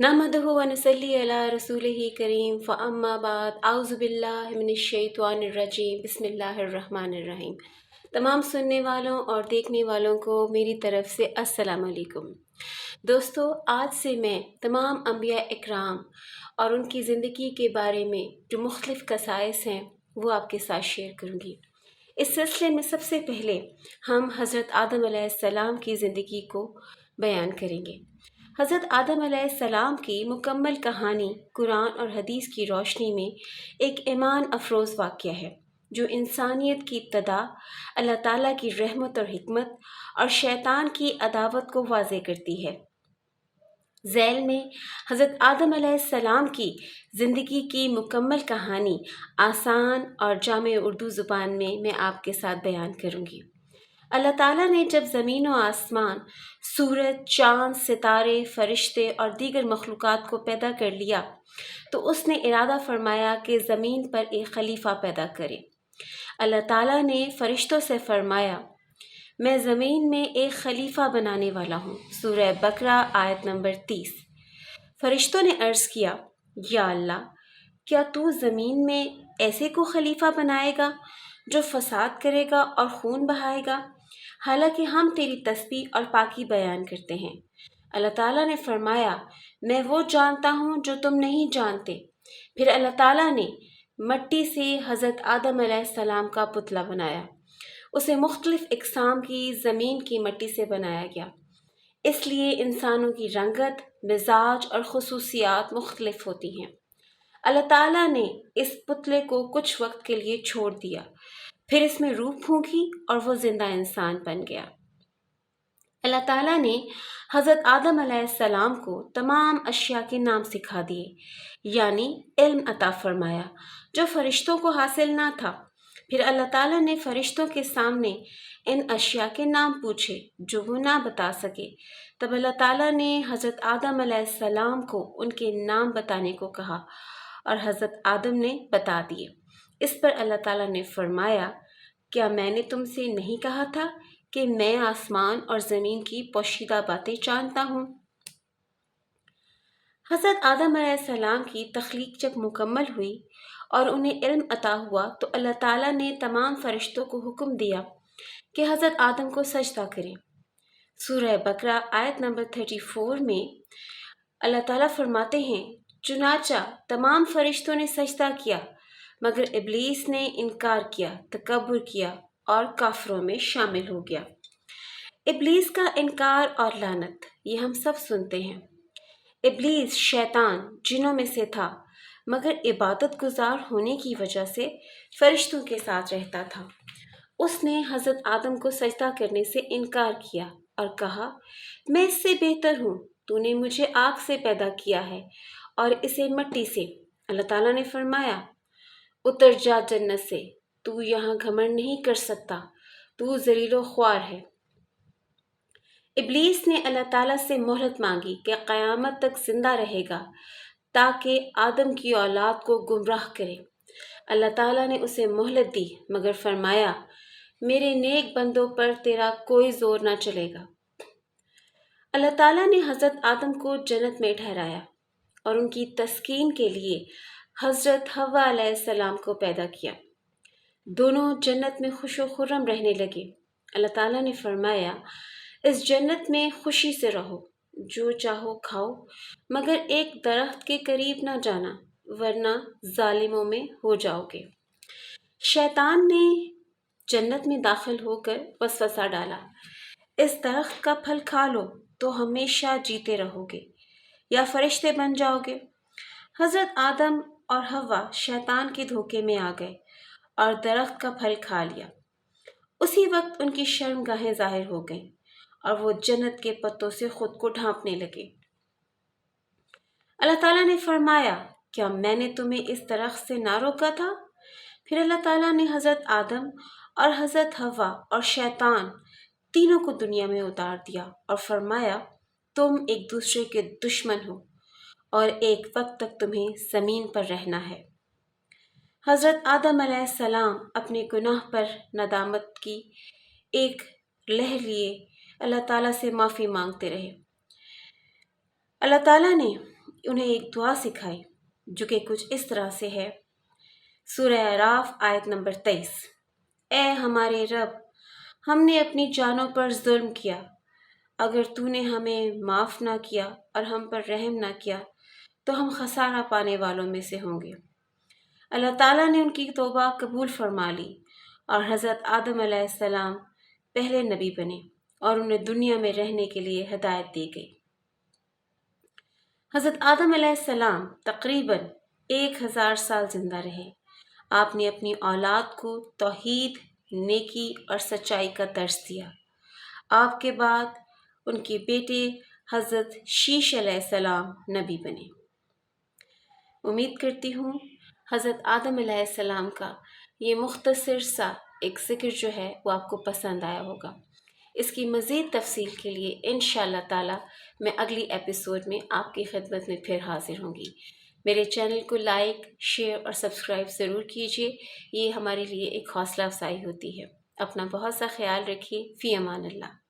नहमदुहु व नुसल्ली अला रसूलिही करीम फ़अम्मा बाद आउज़ु बिल्लाहि मिनश शैतानिर रजीम बिस्मिल्लाहिर रहमानिर रहीम। तमाम सुनने वालों और देखने वालों को मेरी तरफ से अस्सलाम वालेकुम। दोस्तों, आज से मैं तमाम अंबिया इकराम और उनकी ज़िंदगी के बारे में जो मुख्तलिफ़ क़साइस हैं वो आपके साथ शेयर करूँगी। इस सिलसिले में सबसे पहले हम हज़रत आदम अलैहिस्सलाम की ज़िंदगी को बयान करेंगे। हज़रत आदम अलैहिस्सलाम की मुकम्मल कहानी कुरान और हदीस की रोशनी में एक ईमान अफरोज़ वाक़या है जो इंसानियत की इब्तदा, अल्लाह ताला की रहमत और हिकमत और शैतान की अदावत को वाज़े करती है। ज़ैल में हज़रत आदम अलैहिस्सलाम की ज़िंदगी की मुकम्मल कहानी आसान और जामे उर्दू ज़ुबान में मैं आपके साथ बयान करूँगी। अल्लाह ताला ने जब ज़मीन व आसमान, सूरज, चाँद, सितारे, फरिश्ते और दीगर मखलूक़ात को पैदा कर लिया तो उसने इरादा फरमाया कि ज़मीन पर एक खलीफा पैदा करे। अल्लाह ताला ने फरिश्तों से फरमाया, मैं ज़मीन में एक खलीफा बनाने वाला हूँ। सूरह बकरा आयत नंबर 30। फरिश्तों ने अर्ज़ किया, या अल्लाह, क्या तू ज़मीन में ऐसे को खलीफा बनाएगा जो फसाद करेगा और खून बहाएगा? हालांकि हम तेरी तस्बीह और पाकी बयान करते हैं। अल्लाह ताला ने फरमाया, मैं वो जानता हूँ जो तुम नहीं जानते। फिर अल्लाह ताला ने मट्टी से हज़रत आदम अलैहिस्सलाम का पुतला बनाया। उसे मुख्तलिफ इक़साम की ज़मीन की मट्टी से बनाया गया, इसलिए इंसानों की रंगत, मिजाज और खुसूसियात मुख्तलिफ होती हैं। अल्लाह ताला ने इस पुतले को कुछ वक्त के लिए छोड़ दिया, फिर इसमें रूह फूंकी और वो जिंदा इंसान बन गया। अल्लाह ताला ने हज़रत आदम अलैहिस्सलाम को तमाम अशिया के नाम सिखा दिए, यानी इल्म अता फरमाया जो फरिश्तों को हासिल ना था। फिर अल्लाह ताला ने फरिश्तों के सामने इन अशिया के नाम पूछे जो वो ना बता सके। तब अल्लाह ताला ने हज़रत आदम अलैहिस्सलाम को उनके नाम बताने को कहा और हज़रत आदम ने बता दिए। इस पर अल्लाह ताला ने फरमाया, क्या मैंने तुमसे नहीं कहा था कि मैं आसमान और ज़मीन की पोशीदा बातें जानता हूँ? हज़रत आदम अलैहिस्सलाम की तख्लीक जब मुकम्मल हुई और उन्हें इल्म अता हुआ तो अल्लाह ताला ने तमाम फरिश्तों को हुक्म दिया कि हज़रत आदम को सजदा करें। सूरह बकरा आयत नंबर 34 में अल्लाह ताला फरमाते हैं, चुनाचा तमाम फरिश्तों ने सजदा किया मगर इब्लीस ने इनकार किया, तकब्बुर किया और काफिरों में शामिल हो गया। इब्लीस का इनकार और लानत ये हम सब सुनते हैं। इब्लीस शैतान जिन्नों में से था मगर इबादत गुजार होने की वजह से फरिश्तों के साथ रहता था। उसने हज़रत आदम को सजदा करने से इनकार किया और कहा, मैं इससे बेहतर हूँ, तूने मुझे आग से पैदा किया है और इसे मिट्टी से। अल्लाह ताला ने फरमाया, उतर जा जन्नत से, तू यहाँ घमंड नहीं कर सकता, तू ज़लीलो ख्वार है। इब्लीस ने अल्लाह ताला से मोहलत मांगी कि क़यामत तक जिंदा रहेगा ताकि आदम की औलाद को गुमराह करे। अल्लाह ताला ने उसे मोहलत दी मगर फरमाया, मेरे नेक बंदों पर तेरा कोई जोर ना चलेगा। अल्लाह ताला ने हज़रत आदम को जन्नत में ठहराया और उनकी तस्कीन के लिए हज़रत हव्वा अलैहिस्सलाम को पैदा किया। दोनों जन्नत में खुशो खुर्रम रहने लगे। अल्लाह ताला ने फरमाया, इस जन्नत में खुशी से रहो, जो चाहो खाओ, मगर एक दरख्त के करीब ना जाना वरना जालिमों में हो जाओगे। शैतान ने जन्नत में दाखिल होकर वसवसा डाला, इस दरख्त का फल खा लो तो हमेशा जीते रहोगे या फरिश्ते बन जाओगे। हज़रत आदम और हव्वा शैतान के धोखे में आ गए और दरख्त का फल खा लिया। उसी वक्त उनकी शर्मगाहें जाहिर हो गईं और वो जन्नत के पत्तों से खुद को ढांपने लगे। अल्लाह ताला ने फरमाया, क्या मैंने तुम्हें इस दरख्त से ना रोका था? फिर अल्लाह ताला ने हज़रत आदम और हज़रत हव्वा और शैतान तीनों को दुनिया में उतार दिया और फरमाया, तुम एक दूसरे के दुश्मन हो और एक वक्त तक तुम्हें ज़मीन पर रहना है। हज़रत आदम अलैहिस्सलाम अपने गुनाह पर नदामत की एक लहर लिए अल्लाह ताला से माफ़ी मांगते रहे। अल्लाह ताला ने انہیں ایک دعا سکھائی جو کہ کچھ اس طرح سے ہے۔ سورہ اعراف آیت نمبر 23۔ اے ہمارے رب، ہم نے اپنی جانوں پر ظلم کیا، اگر تو نے ہمیں معاف نہ کیا اور ہم پر رحم نہ کیا تو ہم خسارہ پانے والوں میں سے ہوں گے۔ اللہ تعالیٰ نے ان کی توبہ قبول فرما لی اور حضرت آدم علیہ السلام پہلے نبی بنے اور انہیں دنیا میں رہنے کے لیے ہدایت دی گئی۔ حضرت آدم علیہ السلام تقریباً 1000 سال زندہ رہے۔ آپ نے اپنی اولاد کو توحید، نیکی اور سچائی کا درس دیا۔ آپ کے بعد ان کے بیٹے حضرت شیش علیہ السلام نبی بنے۔ امید کرتی ہوں حضرت آدم علیہ السلام کا یہ مختصر سا ایک ذکر جو ہے وہ آپ کو پسند آیا ہوگا۔ اس کی مزید تفصیل کے لیے انشاءاللہ تعالی میں اگلی ایپیسوڈ میں آپ کی خدمت میں پھر حاضر ہوں گی۔ میرے چینل کو لائک، شیئر اور سبسکرائب ضرور کیجیے، یہ ہمارے لیے ایک حوصلہ افزائی ہوتی ہے۔ اپنا بہت سا خیال رکھیے۔ فی امان اللہ۔